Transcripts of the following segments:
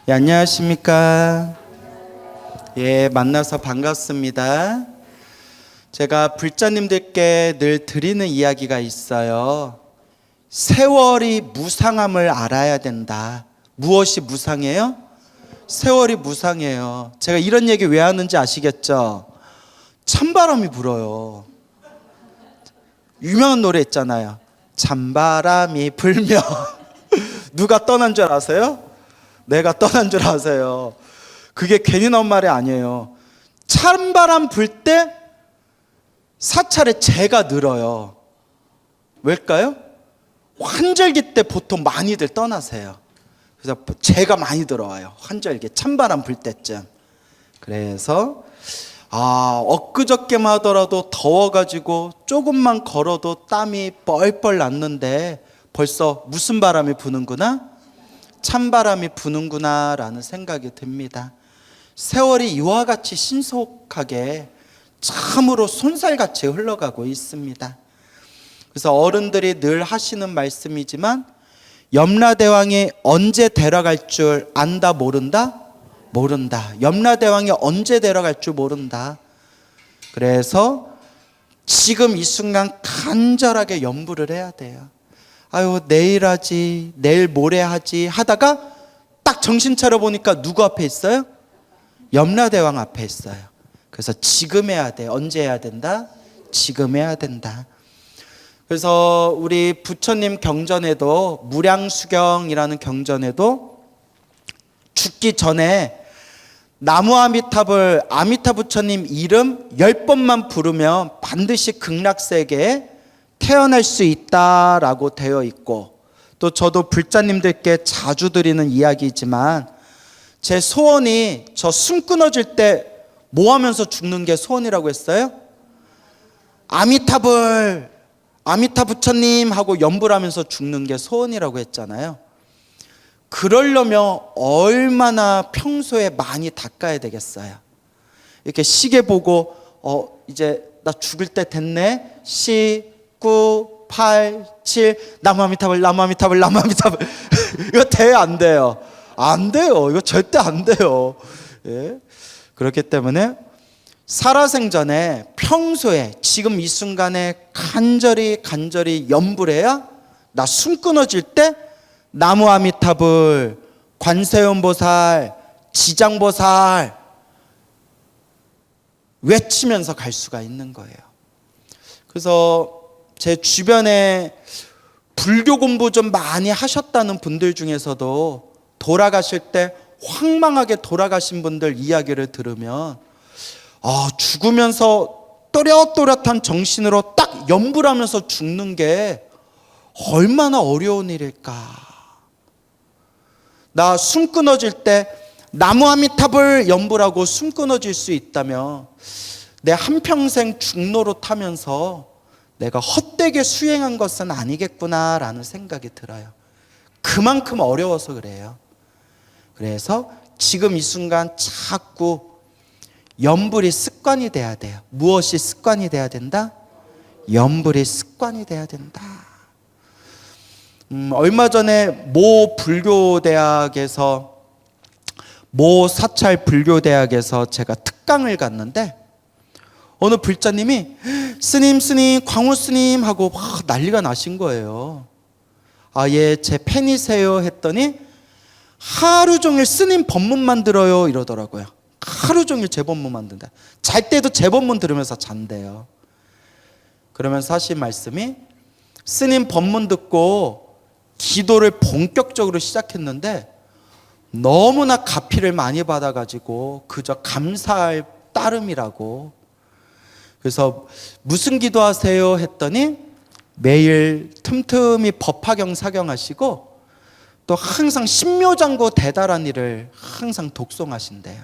예, 안녕하십니까. 예, 만나서 반갑습니다. 제가 불자님들께 늘 드리는 이야기가 있어요. 세월이 무상함을 알아야 된다. 무엇이 무상해요? 세월이 무상해요. 제가 이런 얘기 왜 하는지 아시겠죠? 찬바람이 불어요. 유명한 노래 있잖아요. 찬바람이 불면 누가 떠난 줄 아세요? 내가 떠난 줄 아세요. 그게 괜히 나온 말이 아니에요. 찬바람 불 때 사찰에 재가 늘어요. 왜일까요? 환절기 때 보통 많이들 떠나세요. 그래서 재가 많이 들어와요. 환절기 찬바람 불 때쯤. 그래서 엊그저께만 하더라도 더워가지고 조금만 걸어도 땀이 뻘뻘 났는데 벌써 무슨 바람이 부는구나? 찬바람이 부는구나 라는 생각이 듭니다. 세월이 이와 같이 신속하게 참으로 손살같이 흘러가고 있습니다. 그래서 어른들이 늘 하시는 말씀이지만 염라대왕이 언제 데려갈 줄 안다 모른다? 모른다. 염라대왕이 언제 데려갈 줄 모른다. 그래서 지금 이 순간 간절하게 염불을 해야 돼요. 아유, 내일 하지, 내일 모레 하지 하다가 딱 정신 차려 보니까 누구 앞에 있어요? 염라대왕 앞에 있어요. 그래서 지금 해야 돼. 언제 해야 된다? 지금 해야 된다. 그래서 우리 부처님 경전에도, 무량수경이라는 경전에도 죽기 전에 나무 아미탑을, 아미타 부처님 이름 10번만 부르면 반드시 극락세계에 태어날 수 있다라고 되어 있고, 또 저도 불자님들께 자주 드리는 이야기지만 제 소원이 저 숨 끊어질 때 뭐 하면서 죽는 게 소원이라고 했어요? 아미타불, 아미타 부처님 하고 염불하면서 죽는 게 소원이라고 했잖아요. 그러려면 얼마나 평소에 많이 닦아야 되겠어요. 이렇게 시계 보고 이제 나 죽을 때 됐네. 9, 8, 7 나무 아미타불, 나무 아미타불, 나무 아미타불. 이거 돼요, 안 돼요? 안 돼요. 이거 절대 안 돼요. 예? 그렇기 때문에 살아생전에 평소에 지금 이 순간에 간절히 염불해야 나 숨 끊어질 때 나무 아미타불, 관세음보살, 지장보살 외치면서 갈 수가 있는 거예요. 그래서 제 주변에 불교 공부 좀 많이 하셨다는 분들 중에서도 돌아가실 때 황망하게 돌아가신 분들 이야기를 들으면 죽으면서 또렷또렷한 정신으로 딱 염불하면서 죽는 게 얼마나 어려운 일일까. 나 숨 끊어질 때 나무 아미타불 염불하고 숨 끊어질 수 있다면 내 한평생 중노릇 하면서 내가 헛되게 수행한 것은 아니겠구나라는 생각이 들어요. 그만큼 어려워서 그래요. 그래서 지금 이 순간 자꾸 염불이 습관이 돼야 돼요. 무엇이 습관이 돼야 된다? 염불이 습관이 돼야 된다. 얼마 전에 모 불교대학에서, 모 사찰 불교대학에서 제가 특강을 갔는데 어느 불자님이 스님 광우 스님 하고 막 난리가 나신 거예요. 예, 제 팬이세요 했더니 하루 종일 스님 법문만 들어요 이러더라고요. 하루 종일 제 법문 만든다. 잘 때도 제 법문 들으면서 잔대요. 그러면서 하신 말씀이 스님 법문 듣고 기도를 본격적으로 시작했는데 너무나 가피를 많이 받아가지고 그저 감사할 따름이라고. 그래서 무슨 기도하세요 했더니 매일 틈틈이 법화경 사경하시고 또 항상 신묘장구 대다란이를 항상 독송하신대요.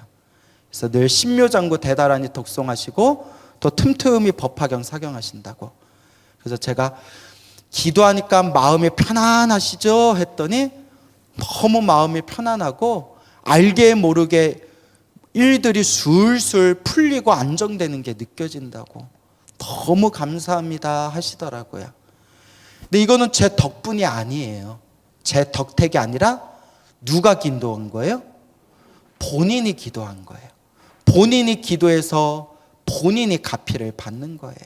그래서 늘 신묘장구 대다란이 독송하시고 또 틈틈이 법화경 사경하신다고. 그래서 제가 기도하니까 마음이 편안하시죠? 했더니 너무 마음이 편안하고 알게 모르게 일들이 술술 풀리고 안정되는 게 느껴진다고. 너무 감사합니다 하시더라고요. 근데 이거는 제 덕분이 아니에요. 제 덕택이 아니라 누가 기도한 거예요? 본인이 기도한 거예요. 본인이 기도해서 본인이 가피를 받는 거예요.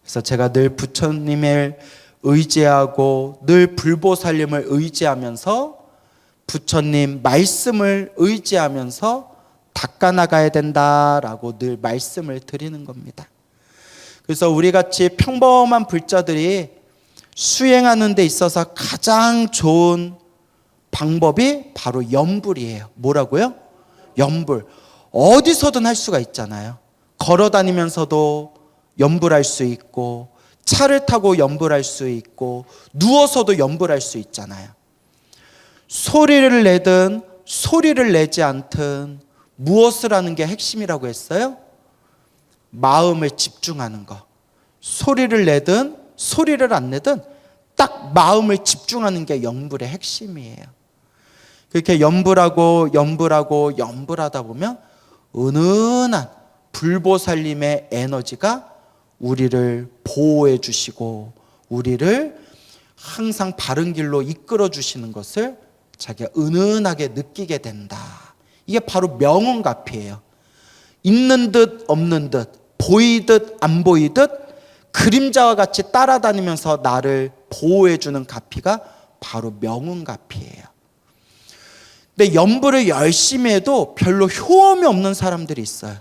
그래서 제가 늘 부처님을 의지하고 늘 불보살님을 의지하면서 부처님 말씀을 의지하면서 닦아나가야 된다라고 늘 말씀을 드리는 겁니다. 그래서 우리같이 평범한 불자들이 수행하는 데 있어서 가장 좋은 방법이 바로 염불이에요. 뭐라고요? 염불. 어디서든 할 수가 있잖아요. 걸어 다니면서도 염불할 수 있고, 차를 타고 염불할 수 있고, 누워서도 염불할 수 있잖아요. 소리를 내든 소리를 내지 않든 무엇을 하는 게 핵심이라고 했어요? 마음을 집중하는 거. 소리를 내든 소리를 안 내든 딱 마음을 집중하는 게 염불의 핵심이에요. 그렇게 염불하고 염불하다 보면 은은한 불보살님의 에너지가 우리를 보호해 주시고 우리를 항상 바른 길로 이끌어 주시는 것을 자기가 은은하게 느끼게 된다. 이게 바로 명운가피예요. 있는 듯 없는 듯, 보이듯 안 보이듯 그림자와 같이 따라다니면서 나를 보호해 주는 가피가 바로 명운가피예요. 근데 염불을 열심히 해도 별로 효험이 없는 사람들이 있어요.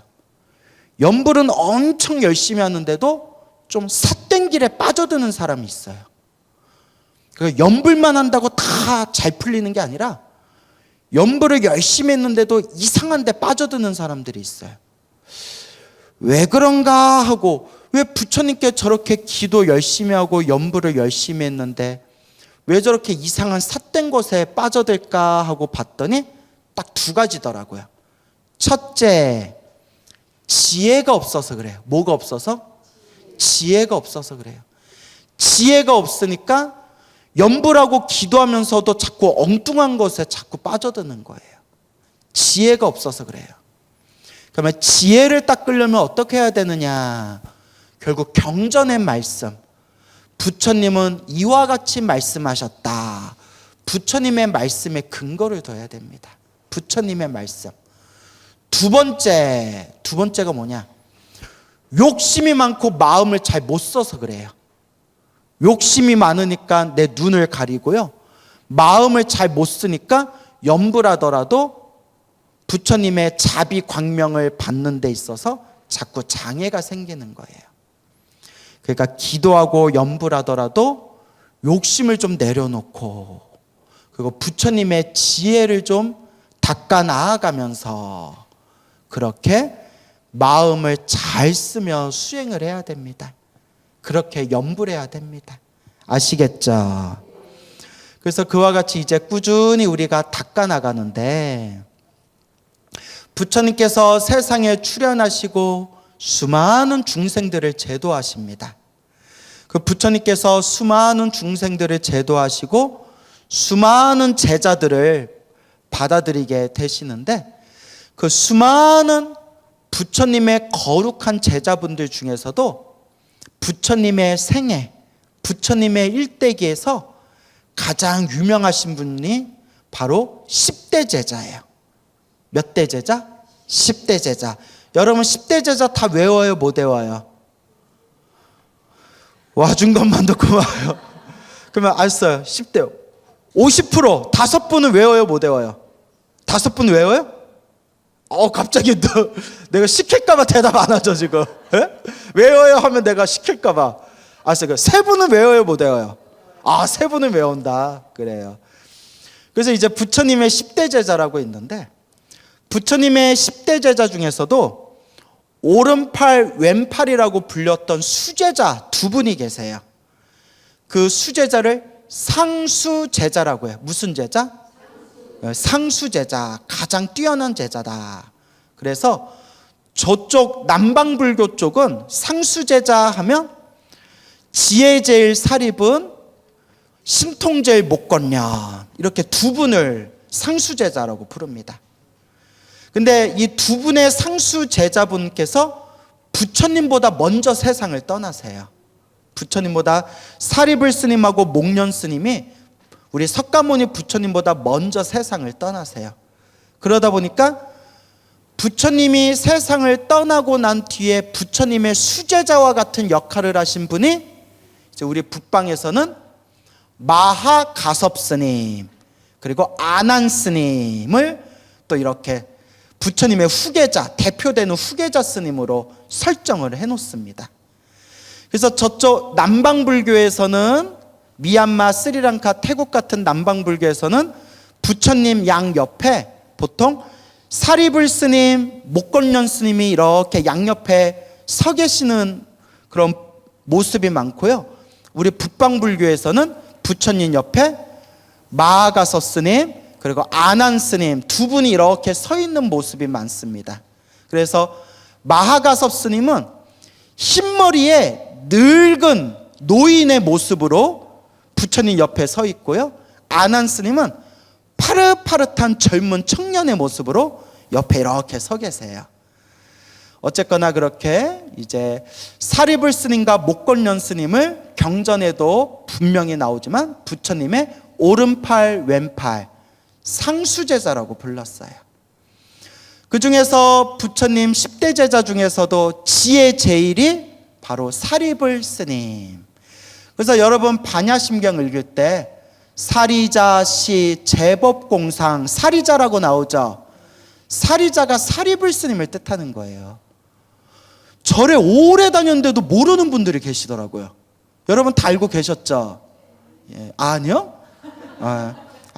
염불은 엄청 열심히 하는데도 좀 삿된 길에 빠져드는 사람이 있어요. 그러니까 염불만 한다고 다 잘 풀리는 게 아니라 염불을 열심히 했는데도 이상한 데 빠져드는 사람들이 있어요. 왜 그런가 하고, 왜 부처님께 저렇게 기도 열심히 하고 염불을 열심히 했는데 왜 저렇게 이상한 삿된 곳에 빠져들까 하고 봤더니 딱 두 가지더라고요. 첫째, 지혜가 없어서 그래요. 뭐가 없어서? 지혜가 없어서 그래요. 지혜가 없으니까 염불하고 기도하면서도 자꾸 엉뚱한 것에 자꾸 빠져드는 거예요. 지혜가 없어서 그래요. 그러면 지혜를 닦으려면 어떻게 해야 되느냐? 결국 경전의 말씀. 부처님은 이와 같이 말씀하셨다. 부처님의 말씀에 근거를 둬야 됩니다. 부처님의 말씀. 두 번째가 뭐냐? 욕심이 많고 마음을 잘 못 써서 그래요. 욕심이 많으니까 내 눈을 가리고요. 마음을 잘 못 쓰니까 염불하더라도 부처님의 자비 광명을 받는 데 있어서 자꾸 장애가 생기는 거예요. 그러니까 기도하고 염불하더라도 욕심을 좀 내려놓고, 그리고 부처님의 지혜를 좀 닦아 나아가면서 그렇게 마음을 잘 쓰며 수행을 해야 됩니다. 그렇게 염불해야 됩니다. 아시겠죠? 그래서 그와 같이 이제 꾸준히 우리가 닦아 나가는데, 부처님께서 세상에 출현하시고 수많은 중생들을 제도하십니다. 그 부처님께서 수많은 중생들을 제도하시고 수많은 제자들을 받아들이게 되시는데, 그 수많은 부처님의 거룩한 제자분들 중에서도 부처님의 생애, 부처님의 일대기에서 가장 유명하신 분이 바로 10대 제자예요. 몇 대 제자? 10대 제자. 여러분 10대 제자 다 외워요? 못 외워요? 와준 것만도 고마워요. 그러면 알았어요. 10대 50% 5분은 외워요? 못 외워요? 5분 외워요? 갑자기 내가 시킬까봐 대답 안 하죠 지금. 에? 외워요 하면 내가 시킬까봐. 알았어요. 3분은 외워요? 못 외워요? 3분은 외운다. 그래요. 그래서 이제 부처님의 10대 제자라고 있는데, 부처님의 10대 제자 중에서도 오른팔 왼팔이라고 불렸던 수제자 두 분이 계세요. 그 수제자를 상수제자라고 해요. 무슨 제자? 상수제자. 가장 뛰어난 제자다. 그래서 저쪽 남방불교 쪽은 상수제자 하면 지혜제일 사립은 심통제일 목건련, 이렇게 두 분을 상수제자라고 부릅니다. 근데 이 두 분의 상수 제자분께서 부처님보다 먼저 세상을 떠나세요. 부처님보다 사리불 스님하고 목련 스님이 우리 석가모니 부처님보다 먼저 세상을 떠나세요. 그러다 보니까 부처님이 세상을 떠나고 난 뒤에 부처님의 수제자와 같은 역할을 하신 분이 이제 우리 북방에서는 마하가섭 스님, 그리고 아난 스님을 또 이렇게 부처님의 후계자, 대표되는 후계자 스님으로 설정을 해놓습니다. 그래서 저쪽 남방불교에서는 미얀마, 스리랑카, 태국 같은 남방불교에서는 부처님 양 옆에 보통 사리불 스님, 목건련 스님이 이렇게 양옆에 서 계시는 그런 모습이 많고요. 우리 북방불교에서는 부처님 옆에 마하가섭 스님, 그리고 아난 스님 두 분이 이렇게 서 있는 모습이 많습니다. 그래서 마하가섭 스님은 흰머리에 늙은 노인의 모습으로 부처님 옆에 서 있고요. 아난 스님은 파릇파릇한 젊은 청년의 모습으로 옆에 이렇게 서 계세요. 어쨌거나 그렇게 이제 사리불 스님과 목건련 스님을 경전에도 분명히 나오지만 부처님의 오른팔 왼팔 상수제자라고 불렀어요. 그 중에서 부처님 10대 제자 중에서도 지혜 제일이 바로 사리불 스님. 그래서 여러분 반야심경 읽을 때 사리자시 제법공상, 사리자라고 나오죠. 사리자가 사리불 스님을 뜻하는 거예요. 절에 오래 다녔는데도 모르는 분들이 계시더라고요. 여러분 다 알고 계셨죠? 예. 아니요?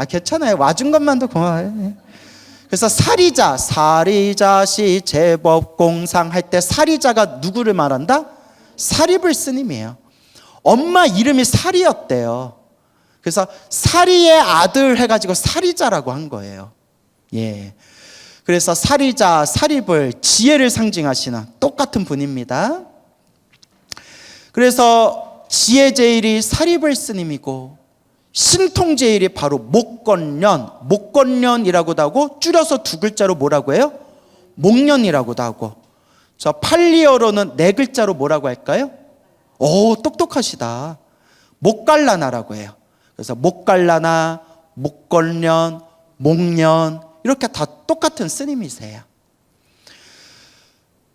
괜찮아요. 와준 것만도 고마워요. 예. 그래서 사리자시 제법공상 할 때 사리자가 누구를 말한다? 사리불 스님이에요. 엄마 이름이 사리였대요. 그래서 사리의 아들 해가지고 사리자라고 한 거예요. 예. 그래서 사리자, 사리불, 지혜를 상징하시는 똑같은 분입니다. 그래서 지혜 제일이 사리불 스님이고 신통 제일이 바로 목건련이라고도 하고 줄여서 두 글자로 뭐라고 해요? 목련이라고도 하고, 저 팔리어로는 네 글자로 뭐라고 할까요? 오, 똑똑하시다. 목갈라나라고 해요. 그래서 목갈라나, 목건련, 목련 이렇게 다 똑같은 스님이세요.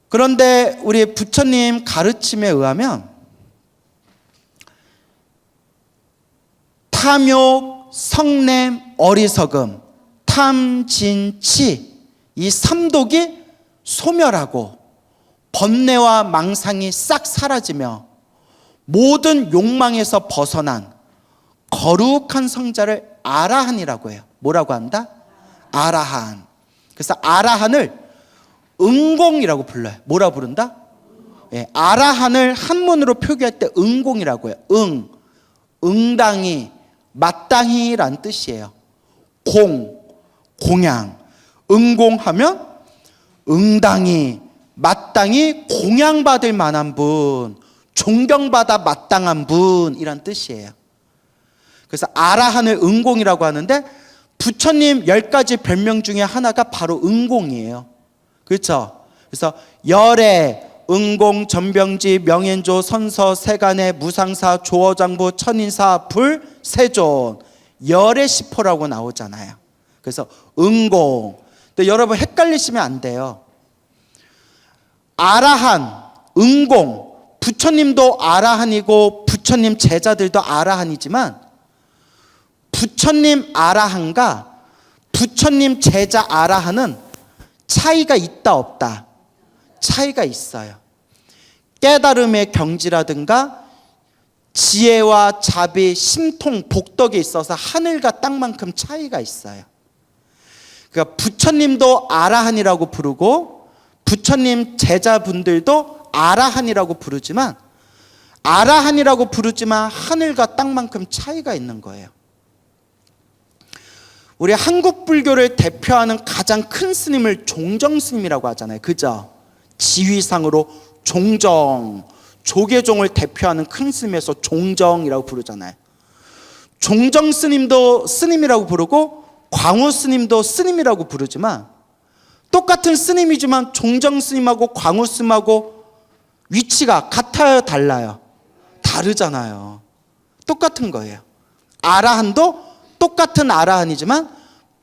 그런데 우리 부처님 가르침에 의하면 탐욕, 성냄, 어리석음, 탐진치 이 삼독이 소멸하고 번뇌와 망상이 싹 사라지며 모든 욕망에서 벗어난 거룩한 성자를 아라한이라고 해요. 뭐라고 한다? 아라한. 그래서 아라한을 응공이라고 불러요. 뭐라 부른다? 예, 아라한을 한문으로 표기할 때 응공이라고 해요. 응당히, 마땅히란 뜻이에요. 공양. 응공하면 응당히, 마땅히 공양받을 만한 분, 존경받아 마땅한 분이란 뜻이에요. 그래서 아라한을 응공이라고 하는데 부처님 10가지 별명 중에 하나가 바로 응공이에요. 그렇죠? 그래서 열애, 응공, 전병지, 명현조, 선서, 세간의, 무상사, 조어장부, 천인사, 불, 세존 열애 시포라고 나오잖아요. 그래서 응공. 근데 여러분 헷갈리시면 안 돼요. 아라한, 응공, 부처님도 아라한이고 부처님 제자들도 아라한이지만 부처님 아라한과 부처님 제자 아라한은 차이가 있다 없다? 차이가 있어요. 깨달음의 경지라든가 지혜와 자비, 심통, 복덕에 있어서 하늘과 땅만큼 차이가 있어요. 그러니까 부처님도 아라한이라고 부르고 부처님 제자분들도 아라한이라고 부르지만 하늘과 땅만큼 차이가 있는 거예요. 우리 한국 불교를 대표하는 가장 큰 스님을 종정 스님이라고 하잖아요. 그죠? 지위상으로 종정, 조계종을 대표하는 큰 스님에서 종정이라고 부르잖아요. 종정 스님도 스님이라고 부르고 광우 스님도 스님이라고 부르지만 똑같은 스님이지만 종정 스님하고 광우 스님하고 위치가 같아요, 달라요? 다르잖아요. 똑같은 거예요. 아라한도 똑같은 아라한이지만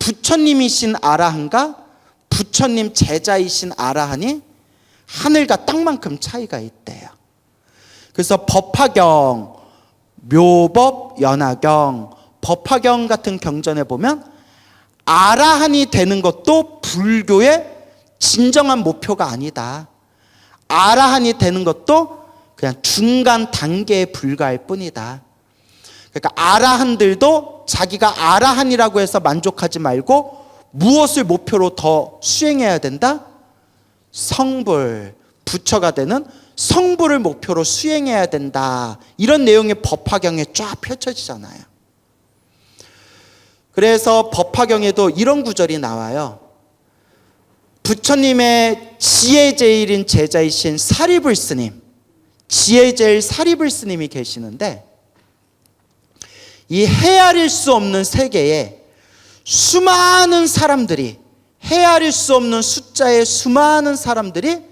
부처님이신 아라한과 부처님 제자이신 아라한이 하늘과 땅만큼 차이가 있대요. 그래서 법화경, 묘법, 연화경, 법화경 같은 경전에 보면 아라한이 되는 것도 불교의 진정한 목표가 아니다. 아라한이 되는 것도 그냥 중간 단계에 불과할 뿐이다. 그러니까 아라한들도 자기가 아라한이라고 해서 만족하지 말고 무엇을 목표로 더 수행해야 된다? 성불, 부처가 되는 성불을 목표로 수행해야 된다. 이런 내용이 법화경에 쫙 펼쳐지잖아요. 그래서 법화경에도 이런 구절이 나와요. 부처님의 지혜제일인 제자이신 사리불 스님, 지혜제일 사리불 스님이 계시는데, 이 헤아릴 수 없는 세계에 수많은 사람들이, 헤아릴 수 없는 숫자의 수많은 사람들이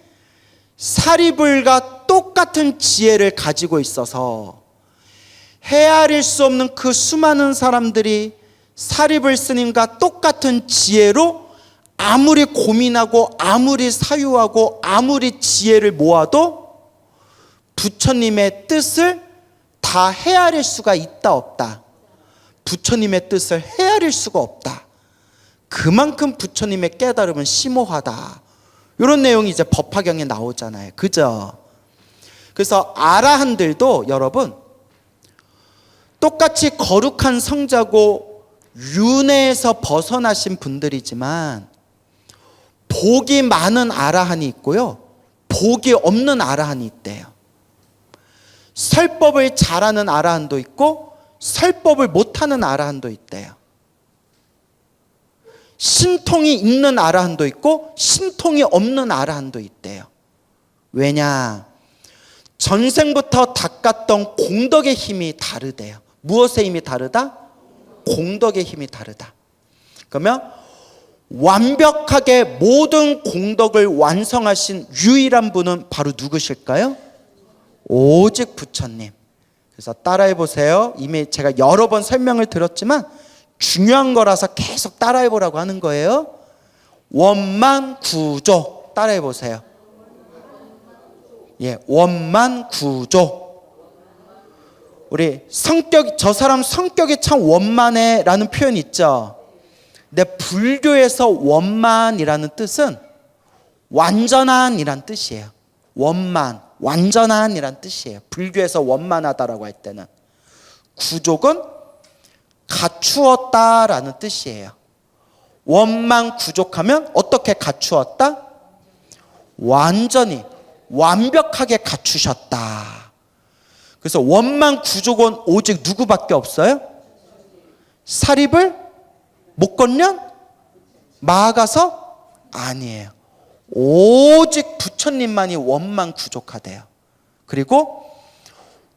사리불과 똑같은 지혜를 가지고 있어서 헤아릴 수 없는 그 수많은 사람들이 사리불 스님과 똑같은 지혜로 아무리 고민하고 아무리 사유하고 아무리 지혜를 모아도 부처님의 뜻을 다 헤아릴 수가 있다 없다. 부처님의 뜻을 헤아릴 수가 없다. 그만큼 부처님의 깨달음은 심오하다. 이런 내용이 이제 법화경에 나오잖아요. 그죠? 그래서 아라한들도 여러분 똑같이 거룩한 성자고 윤회에서 벗어나신 분들이지만 복이 많은 아라한이 있고요, 복이 없는 아라한이 있대요. 설법을 잘하는 아라한도 있고 설법을 못하는 아라한도 있대요. 신통이 있는 아라한도 있고 신통이 없는 아라한도 있대요. 왜냐? 전생부터 닦았던 공덕의 힘이 다르대요. 무엇의 힘이 다르다? 공덕의 힘이 다르다. 그러면 완벽하게 모든 공덕을 완성하신 유일한 분은 바로 누구실까요? 오직 부처님. 그래서 따라해 보세요. 이미 제가 여러 번 설명을 드렸지만 중요한 거라서 계속 따라해 보라고 하는 거예요. 원만구조. 따라해 보세요. 예, 원만구조. 우리 저 사람 성격이 참 원만해 라는 표현 있죠. 근데 불교에서 원만이라는 뜻은 완전한이란 뜻이에요. 원만, 완전한이란 뜻이에요. 불교에서 원만하다라고 할 때는. 구족은 갖추었다라는 뜻이에요. 원만 구족하면 어떻게 갖추었다? 완전히, 완벽하게 갖추셨다. 그래서 원만 구족은 오직 누구밖에 없어요? 사립을 목건련 마가서 아니에요. 오직 부처님만이 원만 구족하대요. 그리고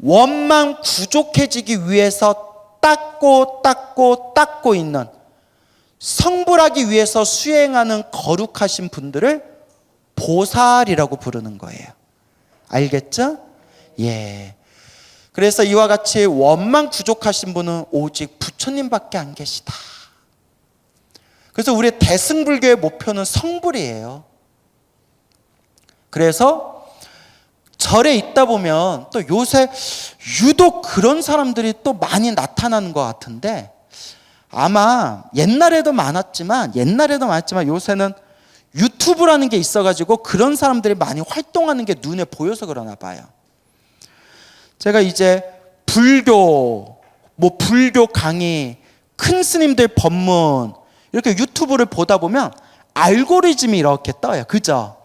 원만 구족해지기 위해서 닦고 있는, 성불하기 위해서 수행하는 거룩하신 분들을 보살이라고 부르는 거예요. 알겠죠? 예. 그래서 이와 같이 원만 구족하신 분은 오직 부처님밖에 안 계시다. 그래서 우리 대승불교의 목표는 성불이에요. 그래서 절에 있다 보면 또 요새 유독 그런 사람들이 또 많이 나타나는 것 같은데, 아마 옛날에도 많았지만 요새는 유튜브라는 게 있어가지고 그런 사람들이 많이 활동하는 게 눈에 보여서 그러나 봐요. 제가 이제 불교 강의, 큰 스님들 법문 이렇게 유튜브를 보다 보면 알고리즘이 이렇게 떠요. 그죠?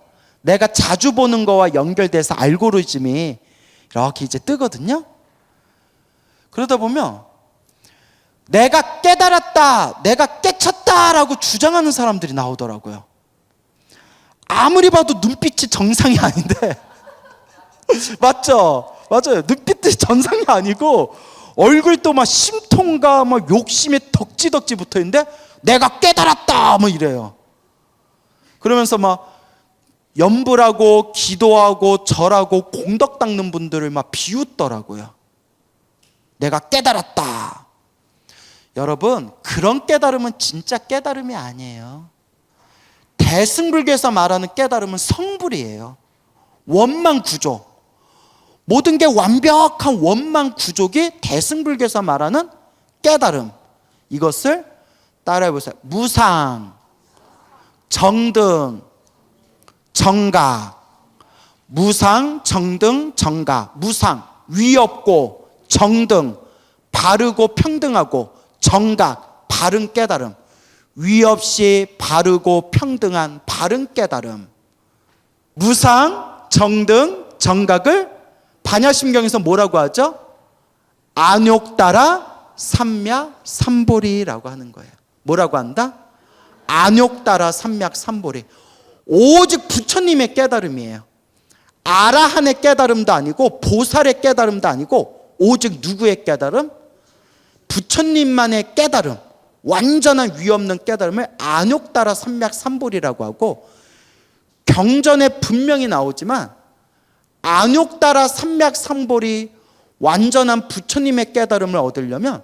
내가 자주 보는 거와 연결돼서 알고리즘이 이렇게 이제 뜨거든요. 그러다 보면 내가 깨달았다, 내가 깨쳤다라고 주장하는 사람들이 나오더라고요. 아무리 봐도 눈빛이 정상이 아닌데 맞죠? 맞아요. 눈빛이 정상이 아니고 얼굴도 막 심통과 막 욕심에 덕지덕지 붙어있는데 내가 깨달았다 뭐 이래요. 그러면서 막 염불하고 기도하고 절하고 공덕 닦는 분들을 막 비웃더라고요. 내가 깨달았다. 여러분, 그런 깨달음은 진짜 깨달음이 아니에요. 대승불교에서 말하는 깨달음은 성불이에요. 원망 구조. 모든 게 완벽한 원망 구조기 대승불교에서 말하는 깨달음. 이것을 따라해 보세요. 무상, 정등, 정각. 무상, 정등, 정각. 무상, 위 없고 정등, 바르고 평등하고. 정각, 바른 깨달음. 위 없이 바르고 평등한 바른 깨달음. 무상, 정등, 정각을 반야심경에서 뭐라고 하죠? 안욕따라 삼약 삼보리라고 하는 거예요. 뭐라고 한다? 안욕따라 삼약 삼보리. 오직 부처님의 깨달음이에요. 아라한의 깨달음도 아니고 보살의 깨달음도 아니고 오직 누구의 깨달음? 부처님만의 깨달음, 완전한 위 없는 깨달음을 안욕따라 삼약 삼보리라고 하고, 경전에 분명히 나오지만 안욕따라 삼약 삼보리 완전한 부처님의 깨달음을 얻으려면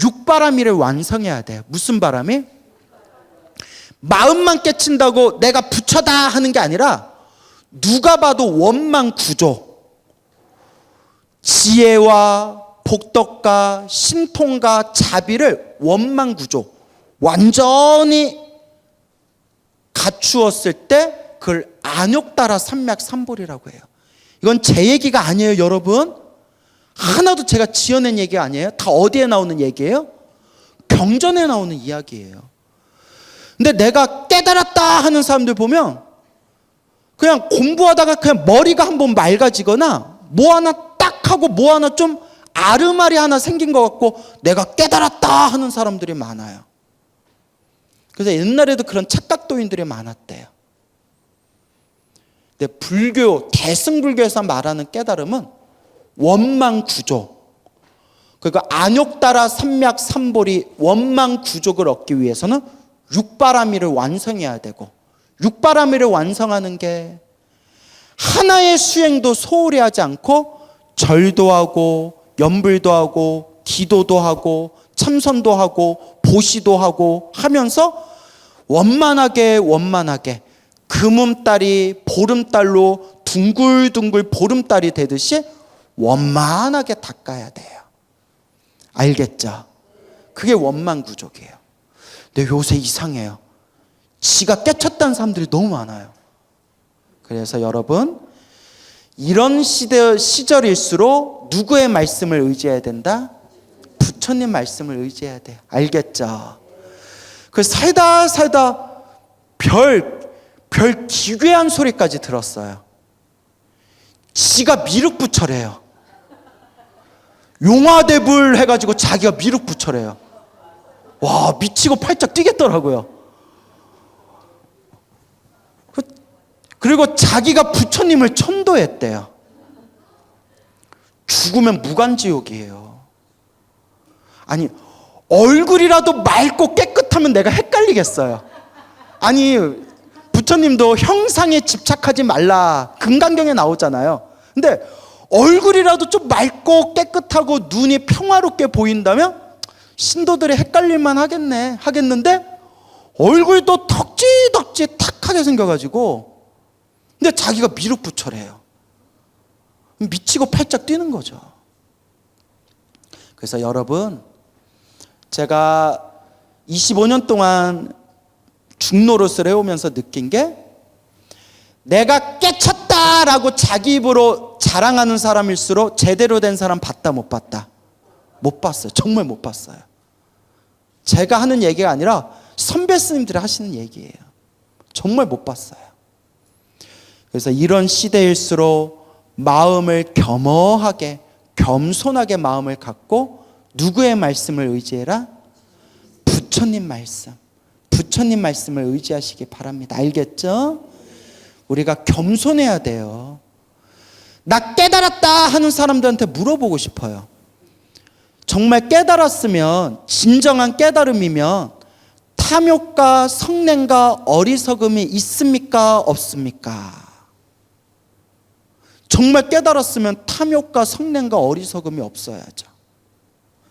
육바라미를 완성해야 돼요. 무슨 바람이? 마음만 깨친다고 내가 부처다 하는 게 아니라 누가 봐도 원망 구조, 지혜와 복덕과 신통과 자비를 원망 구조 완전히 갖추었을 때 그걸 안욕따라 삼약 삼보리라고 해요. 이건 제 얘기가 아니에요, 여러분. 하나도 제가 지어낸 얘기가 아니에요. 다 어디에 나오는 얘기예요? 경전에 나오는 이야기예요. 근데 내가 깨달았다 하는 사람들 보면 그냥 공부하다가 그냥 머리가 한번 맑아지거나 뭐 하나 딱 하고 뭐 하나 좀 아르마리 하나 생긴 것 같고 내가 깨달았다 하는 사람들이 많아요. 그래서 옛날에도 그런 착각도인들이 많았대요. 근데 불교, 대승불교에서 말하는 깨달음은 원망 구조, 그러니까 안욕따라 삼약 삼보리 원망 구족을 얻기 위해서는 육바라미를 완성해야 되고, 육바라미를 완성하는 게 하나의 수행도 소홀히 하지 않고 절도 하고 염불도 하고 기도도 하고 참선도 하고 보시도 하고 하면서 원만하게 금음달이 보름달로 둥글둥글 보름달이 되듯이 원만하게 닦아야 돼요. 알겠죠? 그게 원만 구족이에요. 근데 요새 이상해요. 지가 깨쳤다는 사람들이 너무 많아요. 그래서 여러분, 이런 시절일수록 누구의 말씀을 의지해야 된다? 부처님 말씀을 의지해야 돼요. 알겠죠? 그 살다 별 기괴한 소리까지 들었어요. 지가 미륵부처래요. 용화대불 해가지고 자기가 미륵부처래요. 와, 미치고 팔짝 뛰겠더라고요. 그리고 자기가 부처님을 천도했대요. 죽으면 무간지옥이에요. 아니, 얼굴이라도 맑고 깨끗하면 내가 헷갈리겠어요. 아니, 부처님도 형상에 집착하지 말라 금강경에 나오잖아요. 근데 얼굴이라도 좀 맑고 깨끗하고 눈이 평화롭게 보인다면 신도들이 헷갈릴만 하겠는데 얼굴도 덕지덕지 탁하게 생겨가지고, 근데 자기가 미륵부처래요. 미치고 팔짝 뛰는 거죠. 그래서 여러분, 제가 25년 동안 중노릇을 해오면서 느낀 게, 내가 깨쳤다라고 자기 입으로 자랑하는 사람일수록 제대로 된 사람 봤다 못 봤다? 못 봤어요. 정말 못 봤어요. 제가 하는 얘기가 아니라 선배 스님들이 하시는 얘기예요. 정말 못 봤어요. 그래서 이런 시대일수록 마음을 겸허하게, 겸손하게 마음을 갖고 누구의 말씀을 의지해라? 부처님 말씀. 부처님 말씀을 의지하시기 바랍니다. 알겠죠? 우리가 겸손해야 돼요. 나 깨달았다 하는 사람들한테 물어보고 싶어요. 정말 깨달았으면, 진정한 깨달음이면 탐욕과 성냄과 어리석음이 있습니까? 없습니까? 정말 깨달았으면 탐욕과 성냄과 어리석음이 없어야죠.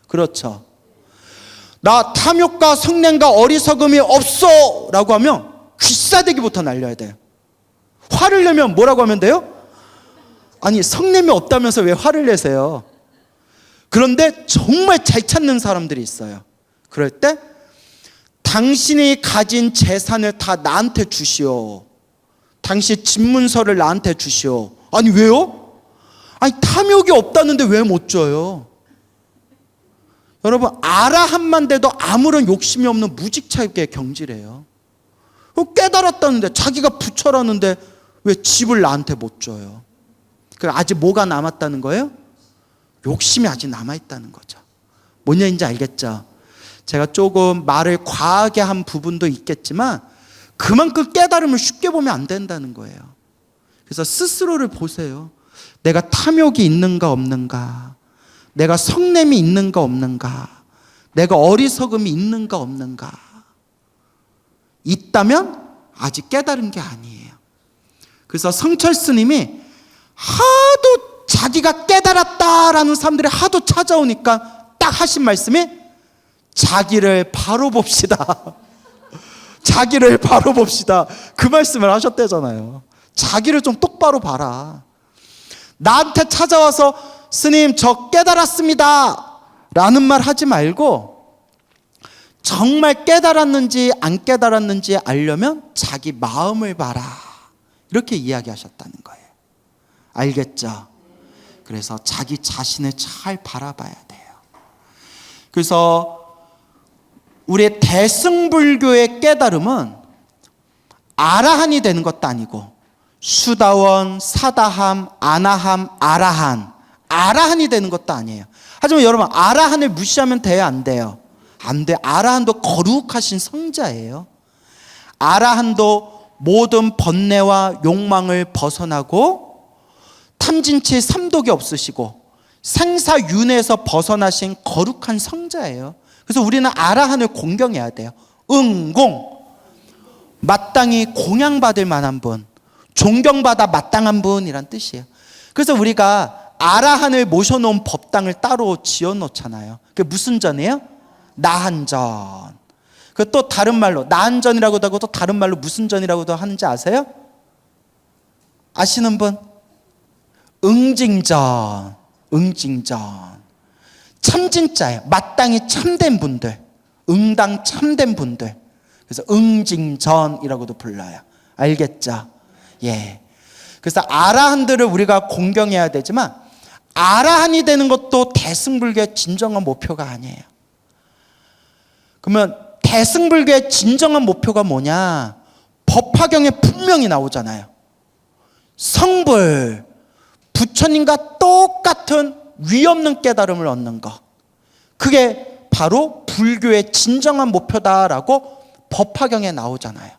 그렇죠? 나 탐욕과 성냄과 어리석음이 없어 라고 하면 귀싸대기부터 날려야 돼요. 화를 내면 뭐라고 하면 돼요? 아니, 성냄이 없다면서 왜 화를 내세요? 그런데 정말 잘 찾는 사람들이 있어요. 그럴 때 당신이 가진 재산을 다 나한테 주시오. 당신 집문서를 나한테 주시오. 아니, 왜요? 아니, 탐욕이 없다는데 왜 못 줘요? 여러분, 알아함만 돼도 아무런 욕심이 없는 무직차게 경지래요. 깨달았다는데, 자기가 부처라는데 왜 집을 나한테 못 줘요? 아직 뭐가 남았다는 거예요? 욕심이 아직 남아있다는 거죠. 뭔 얘기인지 알겠죠? 제가 조금 말을 과하게 한 부분도 있겠지만 그만큼 깨달음을 쉽게 보면 안 된다는 거예요. 그래서 스스로를 보세요. 내가 탐욕이 있는가 없는가, 내가 성냄이 있는가 없는가, 내가 어리석음이 있는가 없는가. 있다면 아직 깨달은 게 아니에요. 그래서 성철 스님이 하도 자기가 깨달았다라는 사람들이 하도 찾아오니까 딱 하신 말씀이 자기를 바로 봅시다. 자기를 바로 봅시다. 그 말씀을 하셨대잖아요. 자기를 좀 똑바로 봐라. 나한테 찾아와서 스님 저 깨달았습니다 라는 말 하지 말고 정말 깨달았는지 안 깨달았는지 알려면 자기 마음을 봐라. 이렇게 이야기하셨다는 거예요. 알겠죠? 그래서 자기 자신을 잘 바라봐야 돼요. 그래서 우리의 대승불교의 깨달음은 아라한이 되는 것도 아니고 수다원, 사다함, 아나함, 아라한, 아라한이 되는 것도 아니에요. 하지만 여러분, 아라한을 무시하면 돼요, 안 돼요? 안 돼. 아라한도 거룩하신 성자예요. 아라한도 모든 번뇌와 욕망을 벗어나고 탐진치 삼독이 없으시고 생사윤회에서 벗어나신 거룩한 성자예요. 그래서 우리는 아라한을 공경해야 돼요. 응공, 마땅히 공양받을 만한 분, 존경받아 마땅한 분이란 뜻이에요. 그래서 우리가 아라한을 모셔놓은 법당을 따로 지어놓잖아요. 그게 무슨 전이에요? 나한전. 그 또 다른 말로 나한전이라고도 하고 또 다른 말로 무슨 전이라고도 하는지 아세요? 아시는 분? 응징전. 응징전. 참진자예요. 마땅히 참된 분들, 응당 참된 분들. 그래서 응징전이라고도 불러요. 알겠죠? 예. 그래서 아라한들을 우리가 공경해야 되지만 아라한이 되는 것도 대승불교의 진정한 목표가 아니에요. 그러면 대승불교의 진정한 목표가 뭐냐? 법화경에 분명히 나오잖아요. 성불, 부처님과 똑같은 위없는 깨달음을 얻는 것. 그게 바로 불교의 진정한 목표다라고 법화경에 나오잖아요.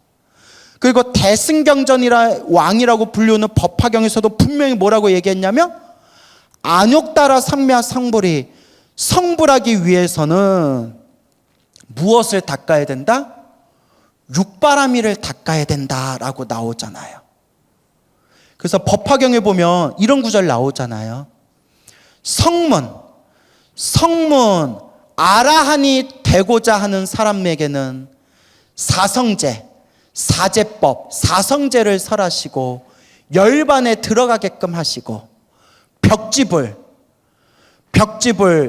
그리고 대승경전이라 왕이라고 불리우는 법화경에서도 분명히 뭐라고 얘기했냐면 안욕따라 삼미와 상불이 성불하기 위해서는 무엇을 닦아야 된다? 육바라밀을 닦아야 된다라고 나오잖아요. 그래서 법화경에 보면 이런 구절 나오잖아요. 성문, 아라한이 되고자 하는 사람에게는 사성제, 사제법, 사성제를 설하시고 열반에 들어가게끔 하시고 벽지불,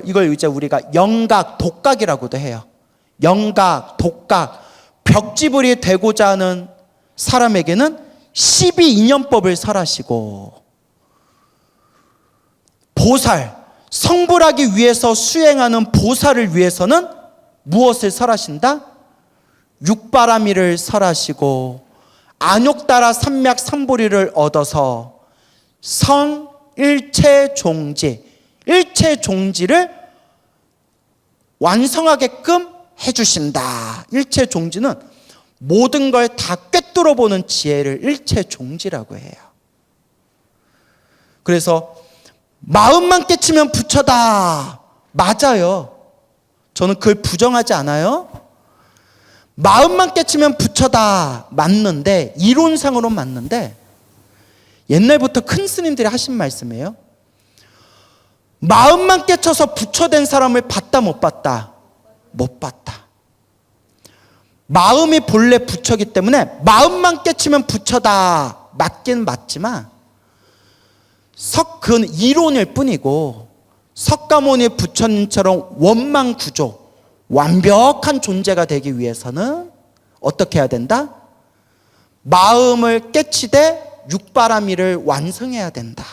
이걸 이제 우리가 영각, 독각이라고도 해요. 영각, 독각, 벽지불이 되고자 하는 사람에게는 12인연법을 설하시고 보살, 성불하기 위해서 수행하는 보살을 위해서는 무엇을 설하신다? 육바라밀을 설하시고 안욕따라 삼맥 삼보리를 얻어서 성일체종지, 일체종지를 완성하게끔 해주신다. 일체종지는 모든 걸 다 꿰뚫어 보는 지혜를 일체종지라고 해요. 그래서 마음만 깨치면 부처다. 맞아요. 저는 그걸 부정하지 않아요. 마음만 깨치면 부처다. 맞는데, 이론상으로는 맞는데 옛날부터 큰 스님들이 하신 말씀이에요. 마음만 깨쳐서 부처된 사람을 봤다 못 봤다? 못 봤다. 마음이 본래 부처기 때문에 마음만 깨치면 부처다. 맞긴 맞지만 그건 이론일 뿐이고 석가모니 부처님처럼 원망 구조, 완벽한 존재가 되기 위해서는 어떻게 해야 된다? 마음을 깨치되 육바라밀을 완성해야 된다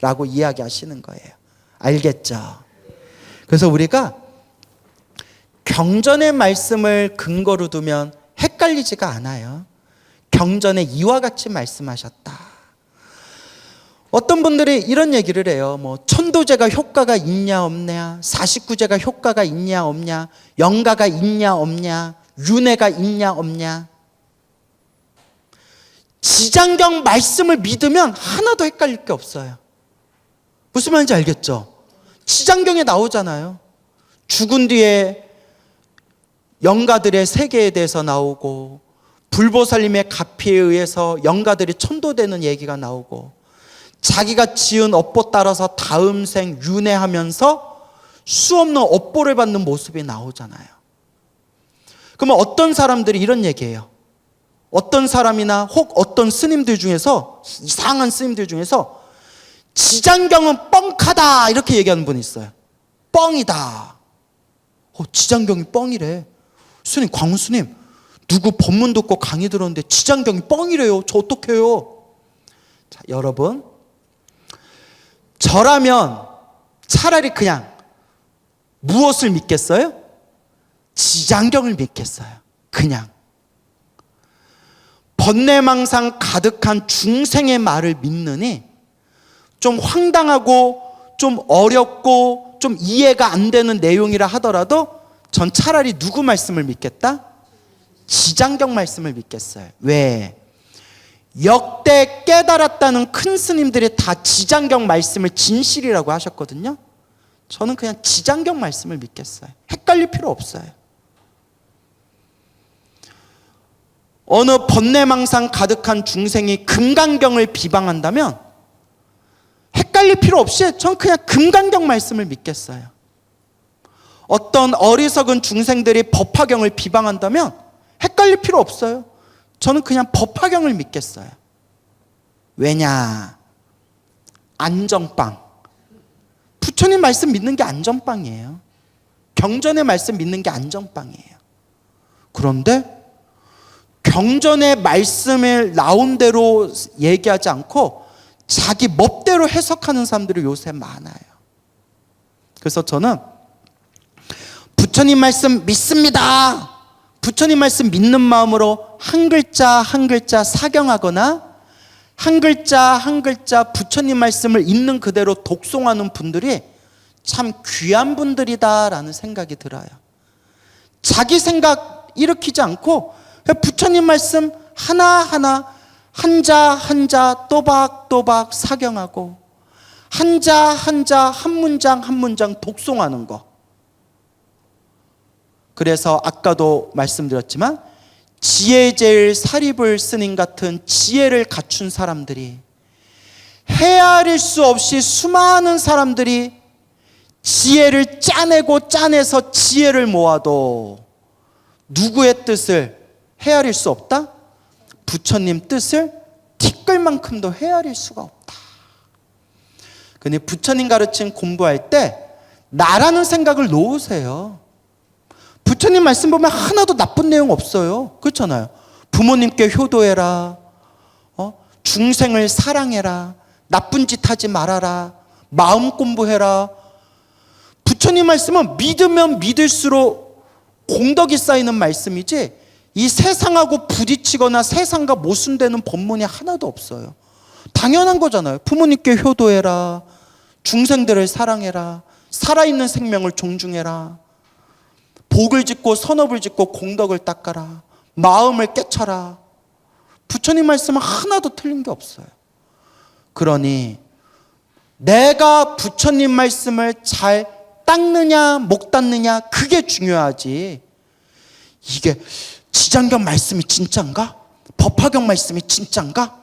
라고 이야기하시는 거예요. 알겠죠? 그래서 우리가 경전의 말씀을 근거로 두면 헷갈리지가 않아요. 경전에 이와 같이 말씀하셨다. 어떤 분들이 이런 얘기를 해요. 천도제가 효과가 있냐 없냐, 49제가 효과가 있냐 없냐, 영가가 있냐 없냐, 윤회가 있냐 없냐. 지장경 말씀을 믿으면 하나도 헷갈릴 게 없어요. 무슨 말인지 알겠죠? 지장경에 나오잖아요. 죽은 뒤에 영가들의 세계에 대해서 나오고 불보살님의 가피에 의해서 영가들이 천도되는 얘기가 나오고 자기가 지은 업보 따라서 다음 생 윤회하면서 수없는 업보를 받는 모습이 나오잖아요. 그러면 어떤 사람들이 이런 얘기해요. 어떤 사람이나 혹 어떤 스님들 중에서, 이상한 스님들 중에서 지장경은 뻥카다 이렇게 얘기하는 분이 있어요. 뻥이다. 지장경이 뻥이래. 스님, 광운 스님, 누구 법문 듣고 강의 들었는데 지장경이 뻥이래요. 저 어떡해요? 자, 여러분, 저라면 차라리 그냥 무엇을 믿겠어요? 지장경을 믿겠어요. 그냥 번뇌망상 가득한 중생의 말을 믿느니 좀 황당하고 좀 어렵고 좀 이해가 안 되는 내용이라 하더라도 전 차라리 누구 말씀을 믿겠다? 지장경 말씀을 믿겠어요. 왜? 역대 깨달았다는 큰 스님들이 다 지장경 말씀을 진실이라고 하셨거든요. 저는 그냥 지장경 말씀을 믿겠어요. 헷갈릴 필요 없어요. 어느 번뇌망상 가득한 중생이 금강경을 비방한다면 헷갈릴 필요 없이 저는 그냥 금강경 말씀을 믿겠어요. 어떤 어리석은 중생들이 법화경을 비방한다면 헷갈릴 필요 없어요. 저는 그냥 법화경을 믿겠어요. 왜냐? 안전빵. 부처님 말씀 믿는 게 안전빵이에요. 경전의 말씀 믿는 게 안전빵이에요. 그런데 경전의 말씀을 나온 대로 얘기하지 않고 자기 멋대로 해석하는 사람들이 요새 많아요. 그래서 저는 부처님 말씀 믿습니다. 부처님 말씀 믿는 마음으로 한 글자 한 글자 사경하거나 한 글자 한 글자 부처님 말씀을 있는 그대로 독송하는 분들이 참 귀한 분들이다라는 생각이 들어요. 자기 생각 일으키지 않고 부처님 말씀 하나하나 한자 한자 또박또박 사경하고 한자 한자 한 문장 한 문장 독송하는 거. 그래서 아까도 말씀드렸지만 지혜제일 사리불 스님 같은 지혜를 갖춘 사람들이, 헤아릴 수 없이 수많은 사람들이 지혜를 짜내고 짜내서 지혜를 모아도 누구의 뜻을 헤아릴 수 없다? 부처님 뜻을 티끌만큼도 헤아릴 수가 없다. 근데 부처님 가르친 공부할 때 나라는 생각을 놓으세요. 부처님 말씀 보면 하나도 나쁜 내용 없어요. 그렇잖아요. 부모님께 효도해라, 중생을 사랑해라, 나쁜 짓 하지 말아라, 마음 공부해라. 부처님 말씀은 믿으면 믿을수록 공덕이 쌓이는 말씀이지 이 세상하고 부딪히거나 세상과 모순되는 법문이 하나도 없어요. 당연한 거잖아요. 부모님께 효도해라, 중생들을 사랑해라, 살아있는 생명을 존중해라, 복을 짓고 선업을 짓고 공덕을 닦아라, 마음을 깨쳐라. 부처님 말씀은 하나도 틀린 게 없어요. 그러니 내가 부처님 말씀을 잘 닦느냐 못 닦느냐 그게 중요하지, 이게 지장경 말씀이 진짠가? 법화경 말씀이 진짠가?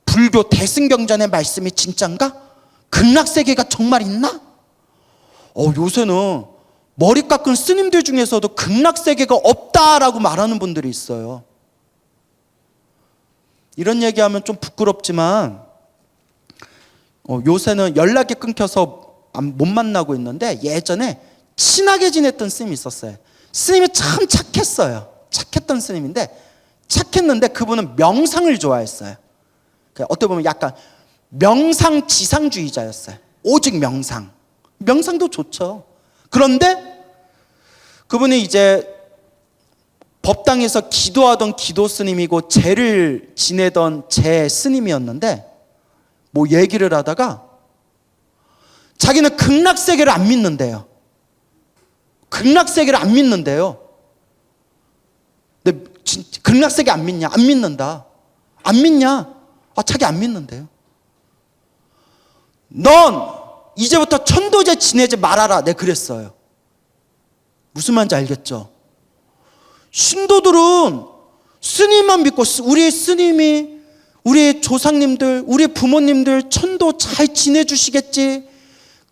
불교 대승경전의 말씀이 진짠가? 극락세계가 정말 있나? 요새는 머리 깎은 스님들 중에서도 극락세계가 없다라고 말하는 분들이 있어요. 이런 얘기하면 좀 부끄럽지만 요새는 연락이 끊겨서 못 만나고 있는데, 예전에 친하게 지냈던 스님이 있었어요. 스님이 참 착했어요. 착했던 스님인데, 착했는데 그분은 명상을 좋아했어요. 어떻게 보면 약간 명상 지상주의자였어요. 오직 명상. 명상도 좋죠. 그런데 그분이 이제 법당에서 기도하던 기도 스님이고 제를 지내던 제 스님이었는데, 뭐 얘기를 하다가 자기는 극락세계를 안 믿는데요. 극락세계를 안 믿는데요. 근데 극락세계 안 믿냐? 안 믿는다. 안 믿냐? 자기 안 믿는데요. 넌 이제부터 천도제 지내지 말아라. 네, 그랬어요. 무슨 말인지 알겠죠? 신도들은 스님만 믿고, 우리 스님이, 우리 조상님들, 우리 부모님들 천도 잘 지내주시겠지,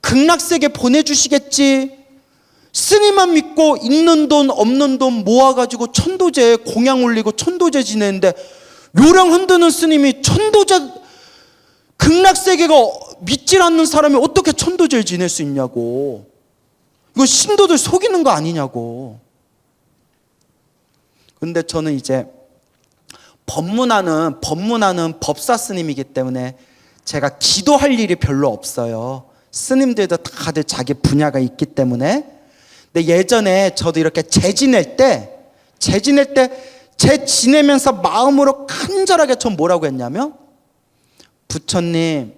극락세계 보내주시겠지, 스님만 믿고 있는 돈 없는 돈 모아가지고 천도제 공양 올리고 천도제 지내는데, 요령 흔드는 스님이 천도제, 극락세계가 믿질 않는 사람이 어떻게 천도제를 지낼 수 있냐고. 이거 신도들 속이는 거 아니냐고. 근데 저는 이제 법문하는 법사 스님이기 때문에 제가 기도할 일이 별로 없어요. 스님들도 다들 자기 분야가 있기 때문에. 근데 예전에 저도 이렇게 제 지낼 때 제 지내면서 마음으로 간절하게 전 뭐라고 했냐면, 부처님,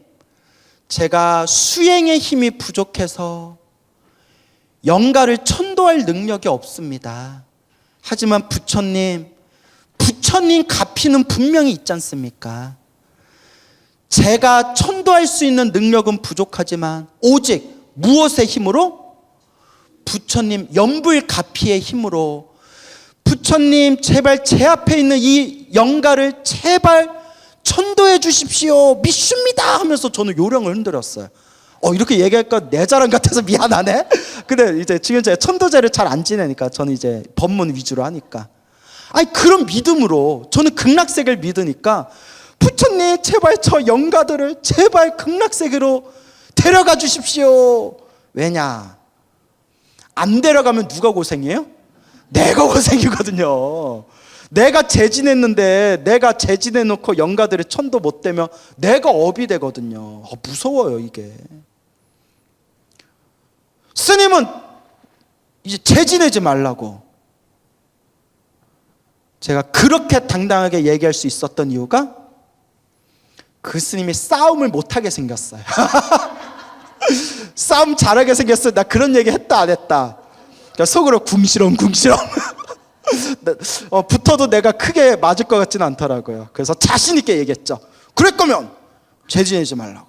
제가 수행의 힘이 부족해서 영가를 천도할 능력이 없습니다. 하지만 부처님 가피는 분명히 있지 않습니까? 제가 천도할 수 있는 능력은 부족하지만 오직 무엇의 힘으로? 부처님 염불가피의 힘으로, 부처님 제발 제 앞에 있는 이 영가를 제발 천도해 주십시오, 믿습니다 하면서 저는 요령을 흔들었어요. 이렇게 얘기할까 내 자랑 같아서 미안하네. 근데 이제 지금 제가 천도제를 잘 안 지내니까 저는 이제 법문 위주로 하니까, 그런 믿음으로 저는 극락세계를 믿으니까, 부처님 제발 저 영가들을 제발 극락세계로 데려가 주십시오. 왜냐? 안 데려가면 누가 고생이에요? 내가 고생이거든요. 내가 재진했는데, 내가 재진해놓고 영가들이 천도 못 되면 내가 업이 되거든요. 무서워요 이게. 스님은 이제 재진하지 말라고. 제가 그렇게 당당하게 얘기할 수 있었던 이유가, 그 스님이 싸움을 못하게 생겼어요. 싸움 잘하게 생겼어요. 나 그런 얘기 했다 안 했다? 그러니까 속으로 궁시렁 붙어도 내가 크게 맞을 것 같지는 않더라고요. 그래서 자신 있게 얘기했죠. 그럴 거면 재지내지 말라고.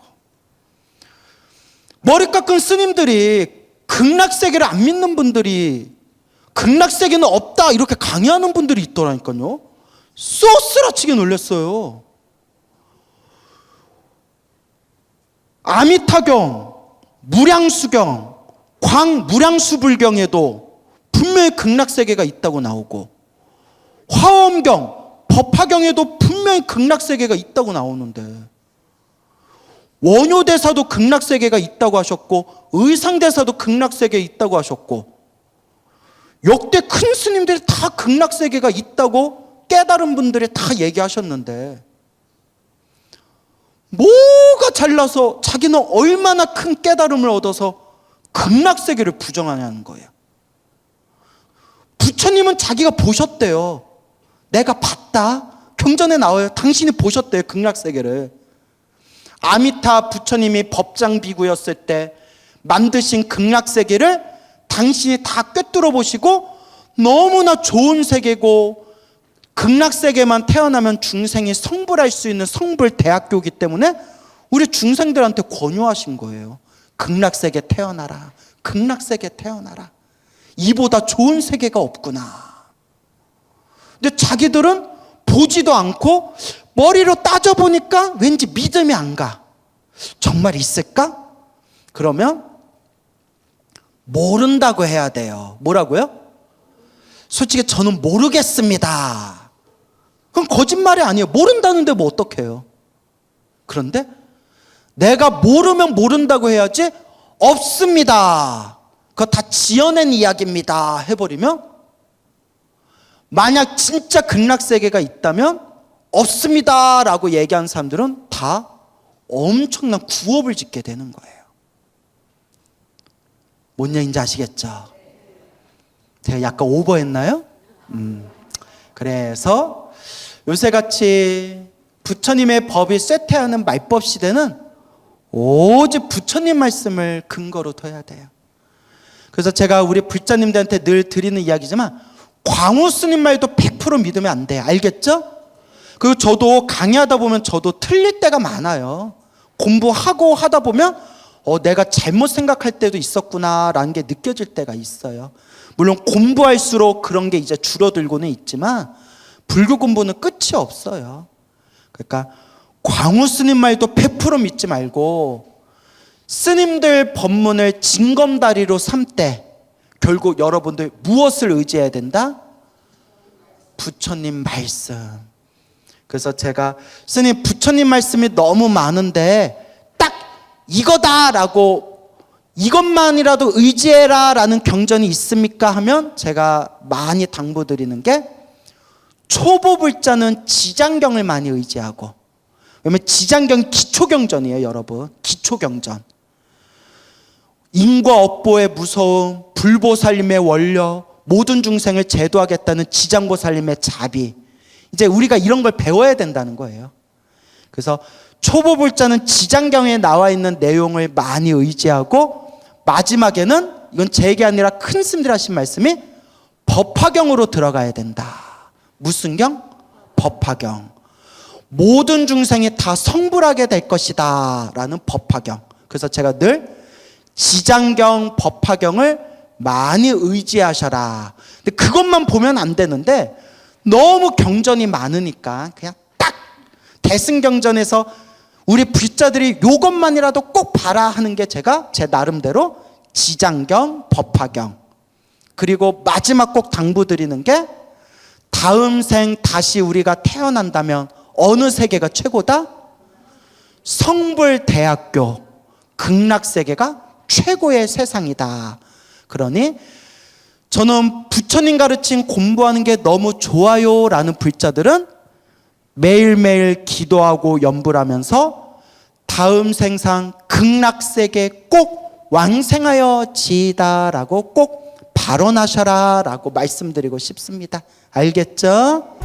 머리 깎은 스님들이, 극락세계를 안 믿는 분들이 극락세계는 없다 이렇게 강요하는 분들이 있더라니까요. 쏘스라치게 놀랐어요. 아미타경, 무량수경, 광무량수불경에도 분명히 극락세계가 있다고 나오고, 화엄경, 법화경에도 분명히 극락세계가 있다고 나오는데, 원효대사도 극락세계가 있다고 하셨고, 의상대사도 극락세계에 있다고 하셨고, 역대 큰 스님들이 다 극락세계가 있다고 깨달은 분들이 다 얘기하셨는데, 뭐가 잘나서 자기는 얼마나 큰 깨달음을 얻어서 극락세계를 부정하냐는 거예요. 부처님은 자기가 보셨대요. 내가 봤다. 경전에 나와요. 당신이 보셨대요, 극락세계를. 아미타 부처님이 법장비구였을 때 만드신 극락세계를 당신이 다 꿰뚫어 보시고, 너무나 좋은 세계고 극락세계만 태어나면 중생이 성불할 수 있는 성불대학교이기 때문에 우리 중생들한테 권유하신 거예요. 극락세계 태어나라. 극락세계 태어나라. 이보다 좋은 세계가 없구나. 근데 자기들은 보지도 않고 머리로 따져보니까 왠지 믿음이 안 가. 정말 있을까? 그러면 모른다고 해야 돼요. 뭐라고요? 솔직히 저는 모르겠습니다. 그럼 거짓말이 아니에요. 모른다는데 뭐 어떡해요? 그런데 내가 모르면 모른다고 해야지 없습니다, 그거 다 지어낸 이야기입니다 해버리면, 만약 진짜 극락세계가 있다면 없습니다 라고 얘기한 사람들은 다 엄청난 구업을 짓게 되는 거예요. 뭔 얘기인지 아시겠죠? 제가 약간 오버했나요? 그래서 요새같이 부처님의 법이 쇠퇴하는 말법 시대는 오직 부처님 말씀을 근거로 둬야 돼요. 그래서 제가 우리 불자님들한테 늘 드리는 이야기지만, 광우 스님 말도 100% 믿으면 안 돼요. 알겠죠? 그리고 저도 강의하다 보면 저도 틀릴 때가 많아요. 공부하고 하다 보면 내가 잘못 생각할 때도 있었구나라는 게 느껴질 때가 있어요. 물론 공부할수록 그런 게 이제 줄어들고는 있지만 불교 공부는 끝이 없어요. 그러니까 광우 스님 말도 100% 믿지 말고 스님들 법문을 징검다리로 삼되 결국 여러분들 무엇을 의지해야 된다? 부처님 말씀. 그래서 제가 스님 부처님 말씀이 너무 많은데 딱 이거다라고, 이것만이라도 의지해라 라는 경전이 있습니까 하면 제가 많이 당부드리는 게, 초보불자는 지장경을 많이 의지하고, 왜냐면 지장경이 기초경전이에요 여러분. 기초경전. 인과 업보의 무서움, 불보살님의 원력, 모든 중생을 제도하겠다는 지장보살님의 자비, 이제 우리가 이런 걸 배워야 된다는 거예요. 그래서 초보불자는 지장경에 나와 있는 내용을 많이 의지하고, 마지막에는, 이건 제 얘기 아니라 큰 스님들 하신 말씀이, 법화경으로 들어가야 된다. 무슨 경? 법화경. 모든 중생이 다 성불하게 될 것이다 라는 법화경. 그래서 제가 늘 지장경, 법화경을 많이 의지하셔라. 근데 그것만 보면 안 되는데 너무 경전이 많으니까 그냥 딱 대승경전에서 우리 불자들이 이것만이라도 꼭 봐라 하는 게 제가 제 나름대로 지장경, 법화경. 그리고 마지막 꼭 당부드리는 게, 다음 생 다시 우리가 태어난다면 어느 세계가 최고다? 성불대학교, 극락세계가 최고의 세상이다. 그러니 저는 부처님 가르친 공부하는 게 너무 좋아요 라는 불자들은 매일매일 기도하고 염불하면서 다음 생상 극락세계 꼭 왕생하여 지이다라고 꼭 발언하셔라 라고 말씀드리고 싶습니다. 알겠죠?